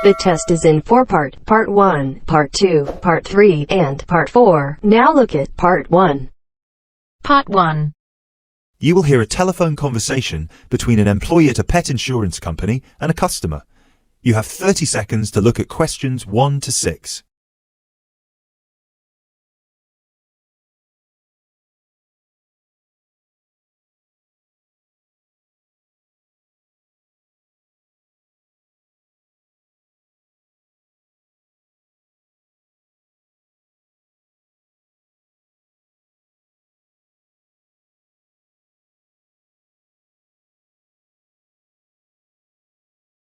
The test is in 4 parts. Part 1, Part 2, Part 3, and Part 4. Now look at Part 1. Part 1. You will hear a telephone conversation between an employee at a pet insurance company and a customer. You have 30 seconds to look at questions 1 to 6.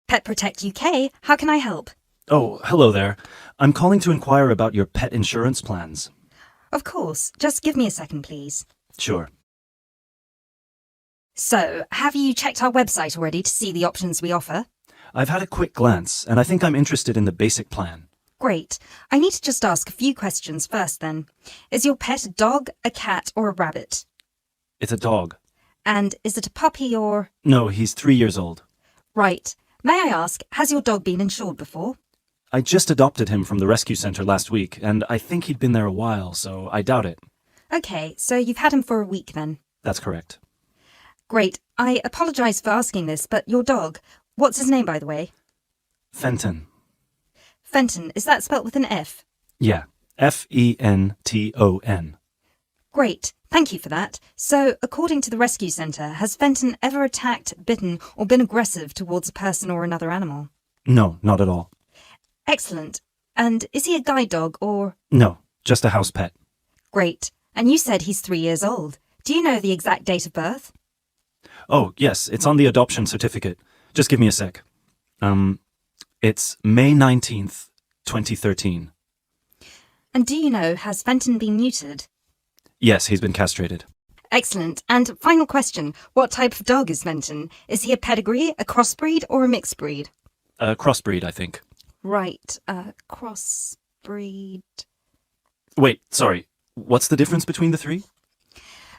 Pet Protect UK, how can I help? Oh, hello there. I'm calling to inquire about your pet insurance plans. Of course, just give me a second, please. Sure. So, have you checked our website already to see the options we offer? I've had a quick glance, and I think I'm interested in the basic plan. Great. I need to just ask a few questions first then. Is your pet a dog, a cat, or a rabbit? It's a dog. And is it a puppy or... No, he's 3 years old. Right. May I ask, has your dog been insured before? I just adopted him from the rescue center last week, and I think he'd been there a while, so I doubt it. Okay, so you've had him for a week then? That's correct. Great. I apologise for asking this, but your dog, what's his name by the way? Fenton. Fenton, is that spelt with an F? Yeah, Fenton. Great. Thank you for that. So, according to the rescue centre, has Fenton ever attacked, bitten, or been aggressive towards a person or another animal? No, not at all. Excellent. And is he a guide dog or... No, just a house pet. Great. And you said he's 3 years old. Do you know the exact date of birth? Oh, yes, it's on the adoption certificate. Just give me a sec. It's May 19th, 2013. And do you know, has Fenton been neutered? Yes, he's been castrated. Excellent. And final question, what type of dog is Fenton? Is he a pedigree, a crossbreed, or a mixed breed? A crossbreed, I think. Right, crossbreed... Wait, sorry. What's the difference between the three?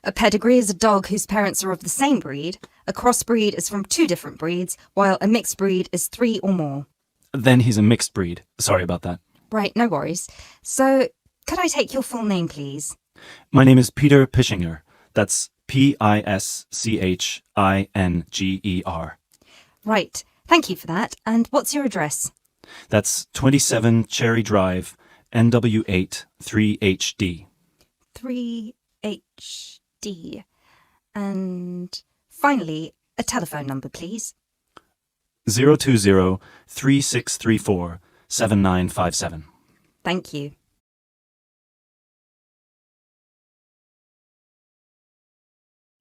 A pedigree is a dog whose parents are of the same breed. A crossbreed is from 2 different breeds, while a mixed breed is 3 or more. Then he's a mixed breed. Sorry about that. Right, no worries. So, could I take your full name, please? My name is Peter Pischinger. That's Pischinger. Right, thank you for that. And what's your address? That's 27 Cherry Drive, NW8 3HD. 3HD. And finally, a telephone number, please. 020-3634-7957. Thank you.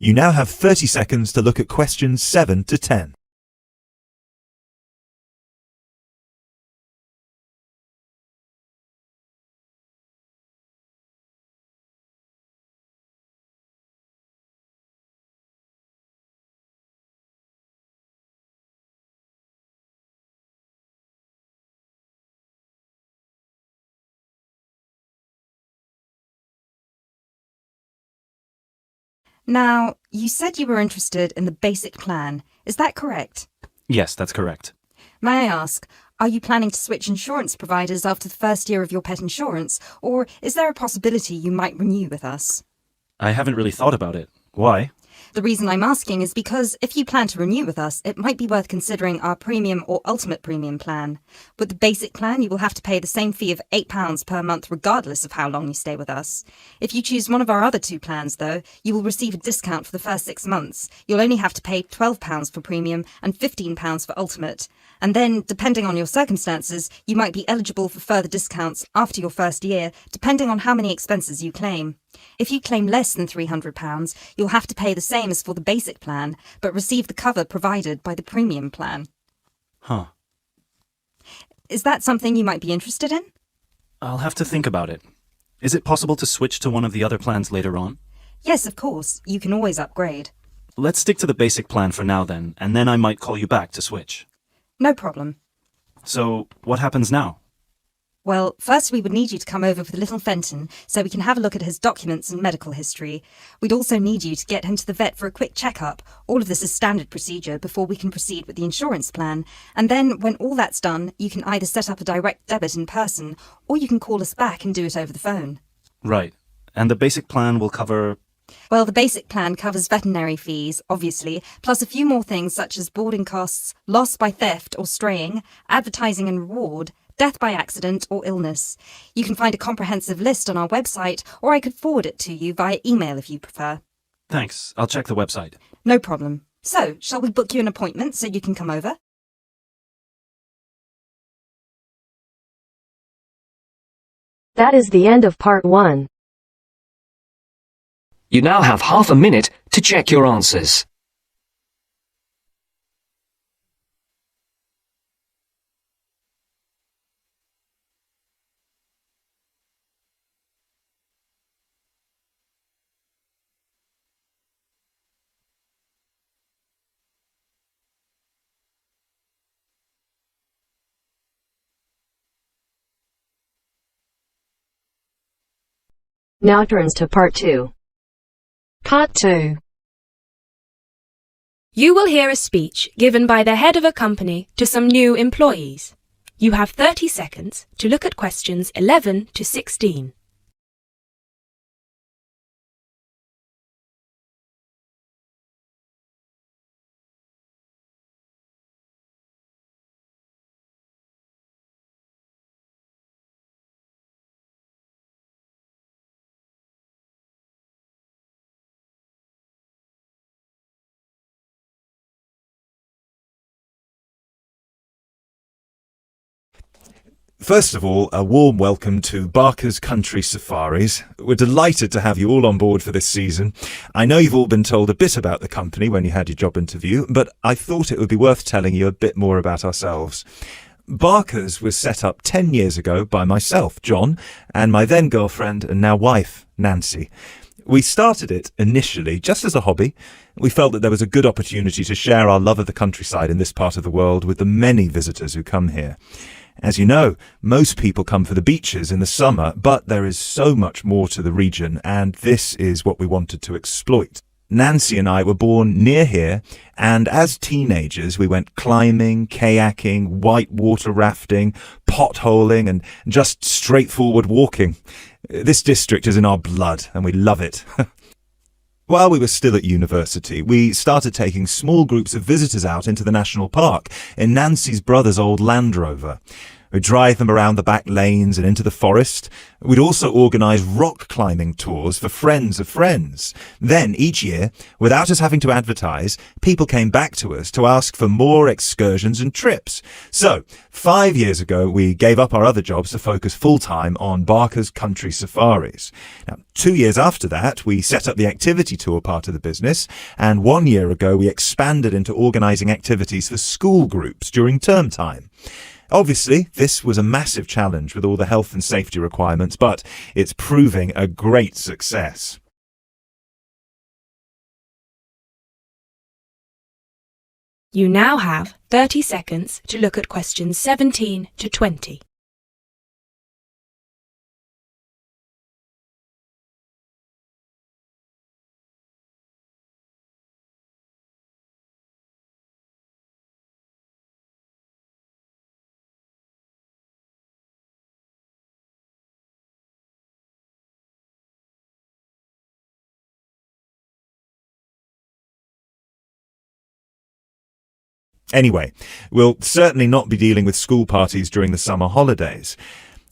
You now have 30 seconds to look at questions 7 to 10. Now, you said you were interested in the basic plan. Is that correct? Yes, that's correct. May I ask, are you planning to switch insurance providers after the first year of your pet insurance, or is there a possibility you might renew with us? I haven't really thought about it. Why? The reason I'm asking is because if you plan to renew with us, it might be worth considering our premium or ultimate premium plan. With the basic plan, you will have to pay the same fee of £8 per month regardless of how long you stay with us. If you choose one of our other 2 plans, though, you will receive a discount for the first 6 months. You'll only have to pay £12 for premium and £15 for ultimate. And then, depending on your circumstances, you might be eligible for further discounts after your first year, depending on how many expenses you claim. If you claim less than £300, you'll have to pay the same as for the basic plan, but receive the cover provided by the premium plan. Huh. Is that something you might be interested in? I'll have to think about it. Is it possible to switch to one of the other plans later on? Yes, of course. You can always upgrade. Let's stick to the basic plan for now then, and then I might call you back to switch. No problem. So, what happens now? Well, first we would need you to come over with little Fenton so we can have a look at his documents and medical history. We'd also need you to get him to the vet for a quick checkup. All of this is standard procedure before we can proceed with the insurance plan. And then, when all that's done, you can either set up a direct debit in person, or you can call us back and do it over the phone. Right. And the basic plan will cover... Well, the basic plan covers veterinary fees, obviously, plus a few more things such as boarding costs, loss by theft or straying, advertising and reward, death by accident or illness. You can find a comprehensive list on our website, or I could forward it to you via email if you prefer. Thanks. I'll check the website. No problem. So, shall we book you an appointment so you can come over? That is the end of part 1. You now have half a minute to check your answers. Now turns to part 2. Part 2. You will hear a speech given by the head of a company to some new employees. You have 30 seconds to look at questions 11 to 16. First of all, a warm welcome to Barker's Country Safaris. We're delighted to have you all on board for this season. I know you've all been told a bit about the company when you had your job interview, but I thought it would be worth telling you a bit more about ourselves. Barker's was set up 10 years ago by myself, John, and my then girlfriend and now wife, Nancy. We started it initially just as a hobby. We felt that there was a good opportunity to share our love of the countryside in this part of the world with the many visitors who come here. As you know, most people come for the beaches in the summer, but there is so much more to the region, and this is what we wanted to exploit. Nancy and I were born near here, and as teenagers we went climbing, kayaking, whitewater rafting, potholing, and just straightforward walking. This district is in our blood, and we love it. While we were still at university, we started taking small groups of visitors out into the national park in Nancy's brother's old Land Rover. We'd drive them around the back lanes and into the forest. We'd also organise rock climbing tours for friends of friends. Then, each year, without us having to advertise, people came back to us to ask for more excursions and trips. So, 5 years ago, we gave up our other jobs to focus full-time on Barker's Country Safaris. Now, 2 years after that, we set up the activity tour part of the business, and 1 year ago, we expanded into organising activities for school groups during term time. Obviously, this was a massive challenge with all the health and safety requirements, but it's proving a great success. You now have 30 seconds to look at questions 17 to 20. Anyway, we'll certainly not be dealing with school parties during the summer holidays.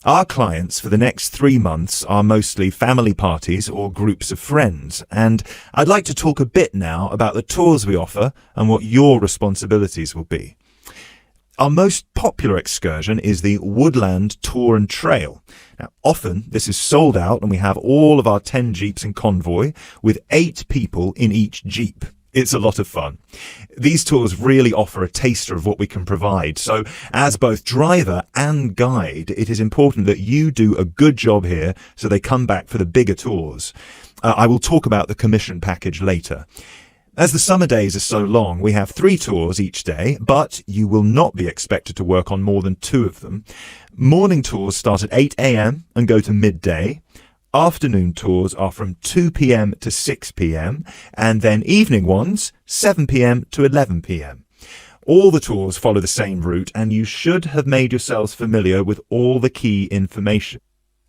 Our clients for the next 3 months are mostly family parties or groups of friends, and I'd like to talk a bit now about the tours we offer and what your responsibilities will be. Our most popular excursion is the Woodland Tour and Trail. Now, often this is sold out and we have all of our 10 jeeps in convoy with 8 people in each jeep. It's a lot of fun. These tours really offer a taster of what we can provide. So as both driver and guide, it is important that you do a good job here so they come back for the bigger tours. I will talk about the commission package later. As the summer days are so long, we have 3 tours each day, but you will not be expected to work on more than 2 of them. Morning tours start at 8 a.m. and go to midday. Afternoon tours are from 2 p.m. to 6 p.m. and then evening ones 7 p.m. to 11 p.m. All the tours follow the same route, and you should have made yourselves familiar with all the key information.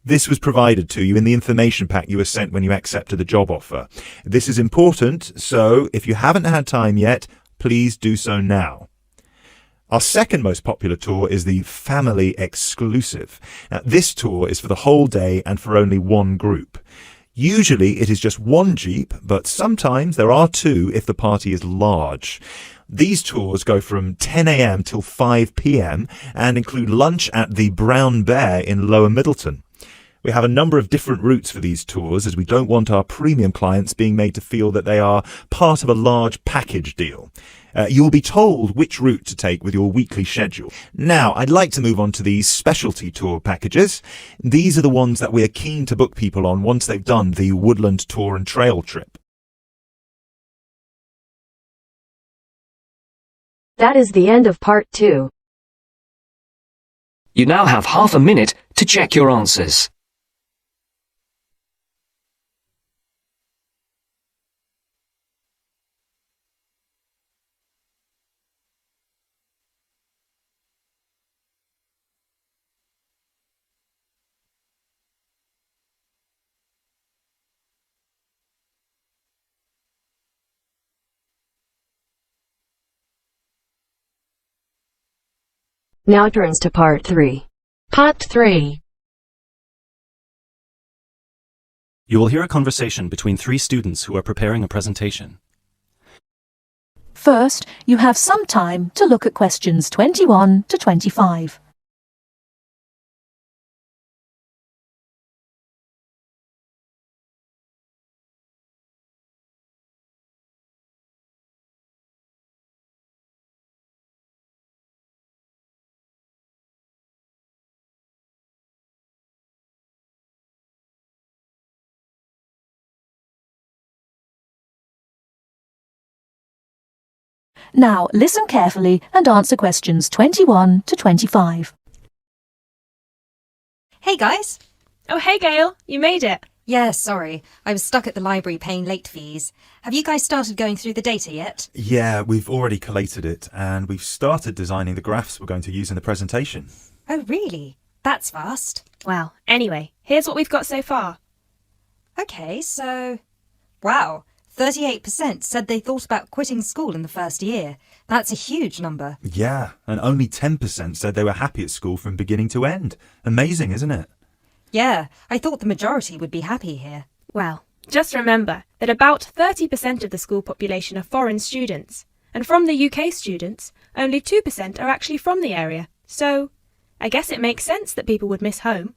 This was provided to you in the information pack you were sent when you accepted the job offer. This is important, so if you haven't had time yet, please do so now. Our second most popular tour is the Family Exclusive. Now, this tour is for the whole day and for only one group. Usually it is just one Jeep, but sometimes there are 2 if the party is large. These tours go from 10 a.m. till 5 p.m. and include lunch at the Brown Bear in Lower Middleton. We have a number of different routes for these tours, as we don't want our premium clients being made to feel that they are part of a large package deal. You will be told which route to take with your weekly schedule. Now, I'd like to move on to these specialty tour packages. These are the ones that we are keen to book people on once they've done the woodland tour and trail trip. That is the end of part 2. You now have half a minute to check your answers. Now turns to part 3. Part 3. You will hear a conversation between 3 students who are preparing a presentation. First, you have some time to look at questions 21 to 25. Now, listen carefully and answer questions 21 to 25. Hey guys! Oh, hey, Gail, you made it. Yeah, sorry. I was stuck at the library paying late fees. Have you guys started going through the data yet? Yeah, we've already collated it, and we've started designing the graphs we're going to use in the presentation. Oh, really? That's fast. Well, anyway, here's what we've got so far. Okay, so... Wow, 38% said they thought about quitting school in the first year. That's a huge number. Yeah, and only 10% said they were happy at school from beginning to end. Amazing, isn't it? Yeah, I thought the majority would be happy here. Well, just remember that about 30% of the school population are foreign students, and from the UK students, only 2% are actually from the area. So, I guess it makes sense that people would miss home.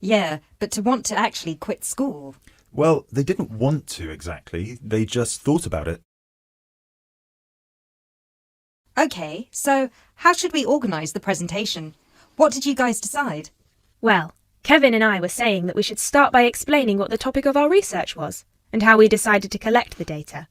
Yeah, but to want to actually quit school... Well, they didn't want to exactly. They just thought about it. Okay, so how should we organise the presentation? What did you guys decide? Well, Kevin and I were saying that we should start by explaining what the topic of our research was, and how we decided to collect the data.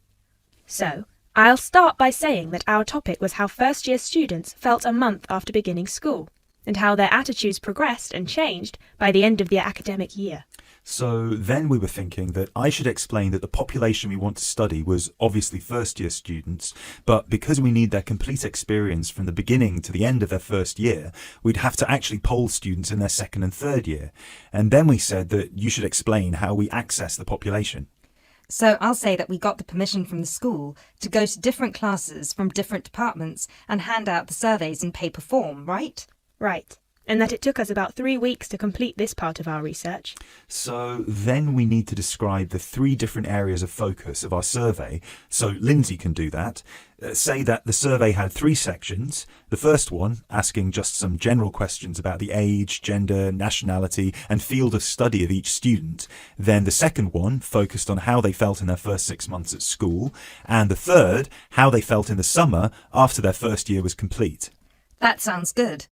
So, I'll start by saying that our topic was how first-year students felt a month after beginning school, and how their attitudes progressed and changed by the end of the academic year. So then we were thinking that I should explain that the population we want to study was obviously first-year students, but because we need their complete experience from the beginning to the end of their first year, we'd have to actually poll students in their second and third year. And then we said that you should explain how we access the population. So I'll say that we got the permission from the school to go to different classes from different departments and hand out the surveys in paper form, right? Right. And that it took us about 3 weeks to complete this part of our research. So then we need to describe the 3 different areas of focus of our survey. So Lindsay can do that. Say that the survey had 3 sections. The first one, asking just some general questions about the age, gender, nationality and field of study of each student. Then the second one focused on how they felt in their first 6 months at school. And the third, how they felt in the summer after their first year was complete. That sounds good.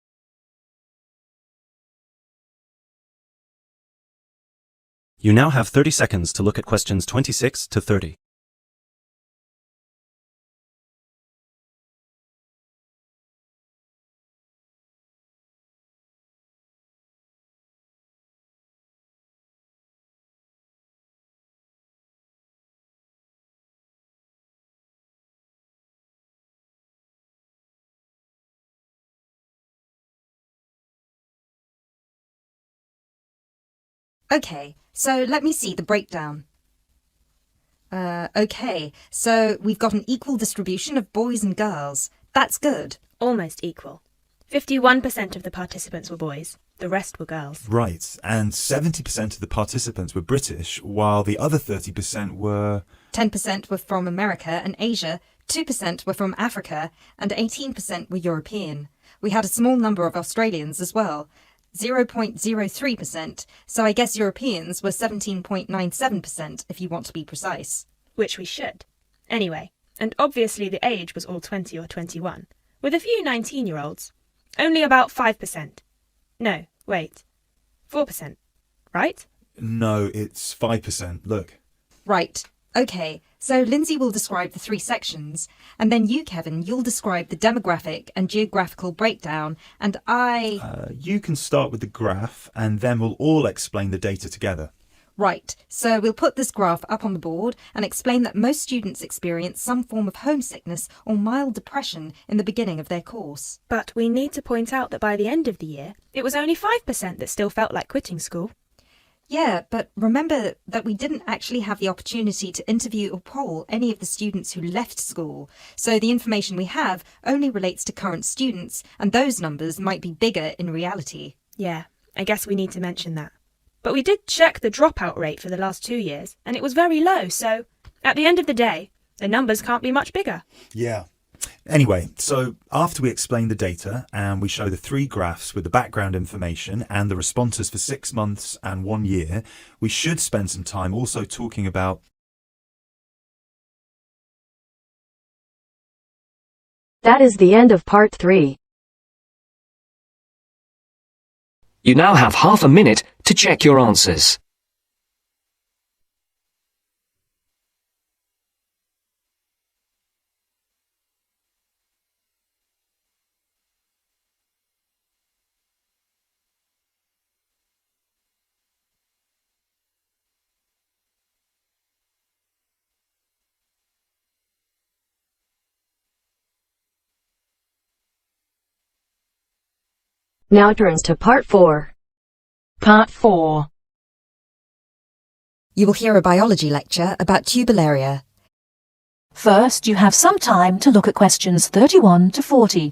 You now have 30 seconds to look at questions 26 to 30. Okay, so let me see the breakdown. Okay, so we've got an equal distribution of boys and girls. That's good. Almost equal. 51% of the participants were boys, the rest were girls. Right, and 70% of the participants were British, while the other 30% were... 10% were from America and Asia, 2% were from Africa, and 18% were European. We had a small number of Australians as well, 0.03%, so I guess Europeans were 17.97% if you want to be precise. Which we should. Anyway, and obviously the age was all 20 or 21, with a few 19-year-olds. Only about 5%. No, wait. 4%, right? No, it's 5%. Look. Right. Okay, so Lindsay will describe the 3 sections, and then you, Kevin, you'll describe the demographic and geographical breakdown, and You can start with the graph, and then we'll all explain the data together. Right, so we'll put this graph up on the board and explain that most students experience some form of homesickness or mild depression in the beginning of their course. But we need to point out that by the end of the year, it was only 5% that still felt like quitting school. Yeah, but remember that we didn't actually have the opportunity to interview or poll any of the students who left school, so the information we have only relates to current students, and those numbers might be bigger in reality. Yeah, I guess we need to mention that. But we did check the dropout rate for the last 2 years, and it was very low, so at the end of the day, the numbers can't be much bigger. Yeah. Anyway, so after we explain the data and we show the 3 graphs with the background information and the responses for 6 months and 1 year, we should spend some time also talking about... That is the end of part 3. You now have half a minute to check your answers. Now turns to part 4. Part 4. You will hear a biology lecture about tuberlaria. First, you have some time to look at questions 31 to 40.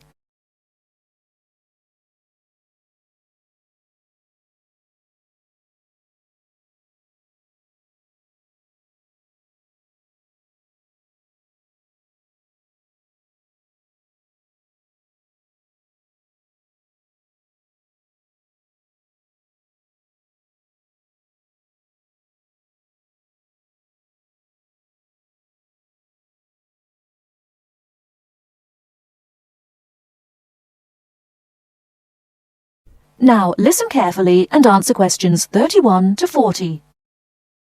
Now listen carefully and answer questions 31 to 40.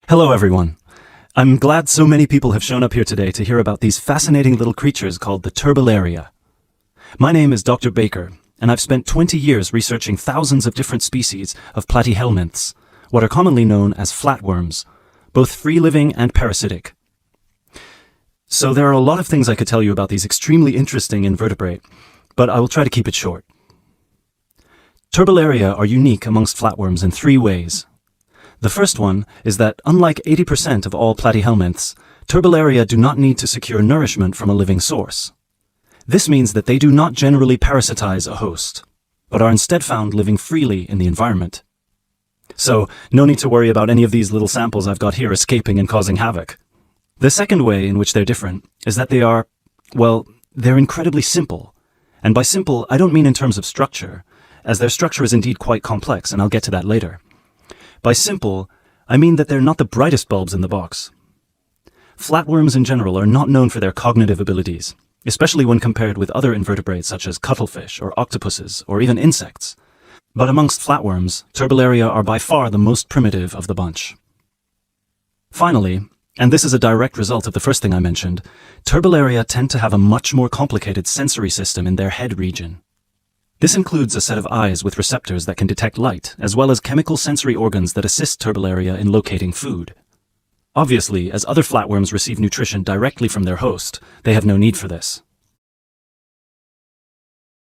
Hello, everyone. I'm glad so many people have shown up here today to hear about these fascinating little creatures called the turbularia. My name is Dr. Baker, and I've spent 20 years researching thousands of different species of platyhelminths, what are commonly known as flatworms, both free-living and parasitic. So there are a lot of things I could tell you about these extremely interesting invertebrate, but I will try to keep it short. Turbularia are unique amongst flatworms in 3 ways. The first one is that, unlike 80% of all platyhelminths, turbularia do not need to secure nourishment from a living source. This means that they do not generally parasitize a host, but are instead found living freely in the environment. So, no need to worry about any of these little samples I've got here escaping and causing havoc. The second way in which they're different is that they are, well, they're incredibly simple. And by simple, I don't mean in terms of structure, as their structure is indeed quite complex, and I'll get to that later. By simple, I mean that they're not the brightest bulbs in the box. Flatworms in general are not known for their cognitive abilities, especially when compared with other invertebrates such as cuttlefish or octopuses or even insects. But amongst flatworms, turbularia are by far the most primitive of the bunch. Finally, and this is a direct result of the first thing I mentioned, turbularia tend to have a much more complicated sensory system in their head region. This includes a set of eyes with receptors that can detect light, as well as chemical sensory organs that assist turbularia in locating food. Obviously, as other flatworms receive nutrition directly from their host, they have no need for this.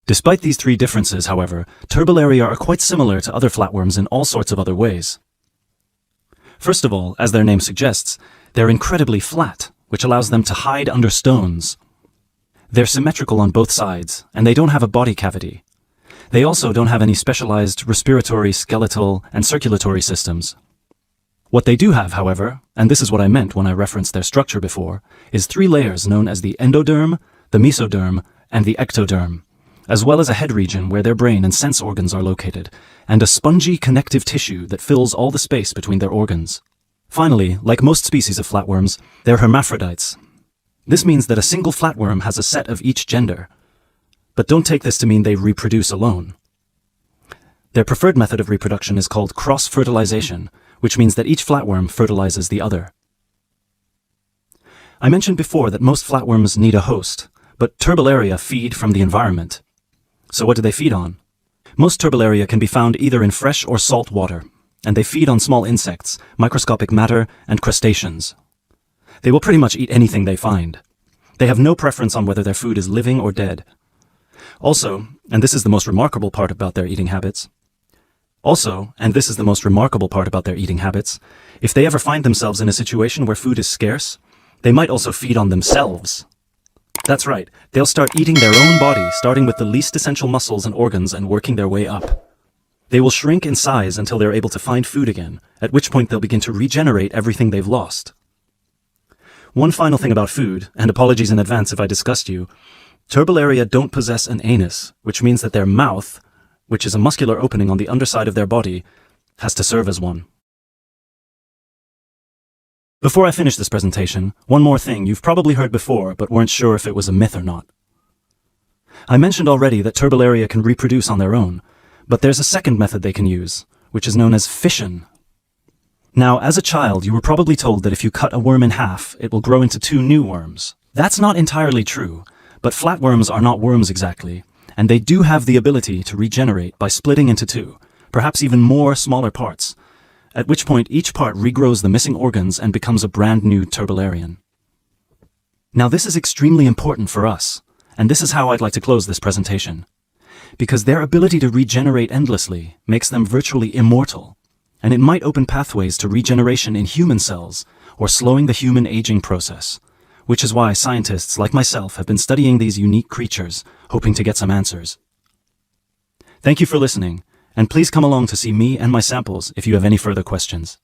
Despite these 3 differences, however, turbularia are quite similar to other flatworms in all sorts of other ways. First of all, as their name suggests, they're incredibly flat, which allows them to hide under stones. They're symmetrical on both sides, and they don't have a body cavity. They also don't have any specialized respiratory, skeletal, and circulatory systems. What they do have, however, and this is what I meant when I referenced their structure before, is 3 layers known as the endoderm, the mesoderm, and the ectoderm, as well as a head region where their brain and sense organs are located, and a spongy connective tissue that fills all the space between their organs. Finally, like most species of flatworms, they're hermaphrodites. This means that a single flatworm has a set of each gender. But don't take this to mean they reproduce alone. Their preferred method of reproduction is called cross-fertilization, which means that each flatworm fertilizes the other. I mentioned before that most flatworms need a host, but Turbellaria feed from the environment. So what do they feed on? Most Turbellaria can be found either in fresh or salt water, and they feed on small insects, microscopic matter, and crustaceans. They will pretty much eat anything they find. They have no preference on whether their food is living or dead. Also, and this is the most remarkable part about their eating habits, if they ever find themselves in a situation where food is scarce, they might also feed on themselves. That's right, they'll start eating their own body, starting with the least essential muscles and organs and working their way up. They will shrink in size until they're able to find food again, at which point they'll begin to regenerate everything they've lost. One final thing about food, and apologies in advance if I disgust you, Turbellaria don't possess an anus, which means that their mouth, which is a muscular opening on the underside of their body, has to serve as one. Before I finish this presentation, one more thing you've probably heard before but weren't sure if it was a myth or not. I mentioned already that Turbellaria can reproduce on their own, but there's a second method they can use, which is known as fission. Now, as a child, you were probably told that if you cut a worm in half, it will grow into 2 new worms. That's not entirely true, but flatworms are not worms exactly, and they do have the ability to regenerate by splitting into 2, perhaps even more smaller parts, at which point each part regrows the missing organs and becomes a brand new Turbellarian. Now this is extremely important for us, and this is how I'd like to close this presentation. Because their ability to regenerate endlessly makes them virtually immortal, and it might open pathways to regeneration in human cells, or slowing the human aging process, which is why scientists like myself have been studying these unique creatures, hoping to get some answers. Thank you for listening, and please come along to see me and my samples if you have any further questions.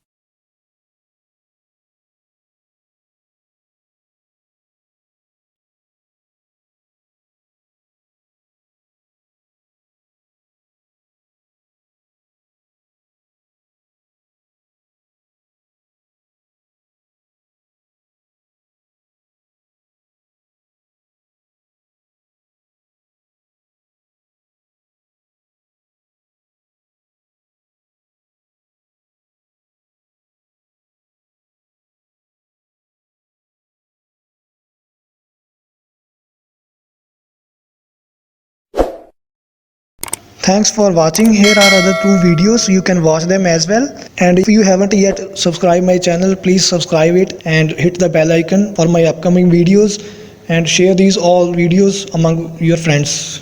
Thanks for watching. Here are other 2 videos, you can watch them as well. And if you haven't yet subscribed my channel, please subscribe it and hit the bell icon for my upcoming videos, and share these all videos among your friends.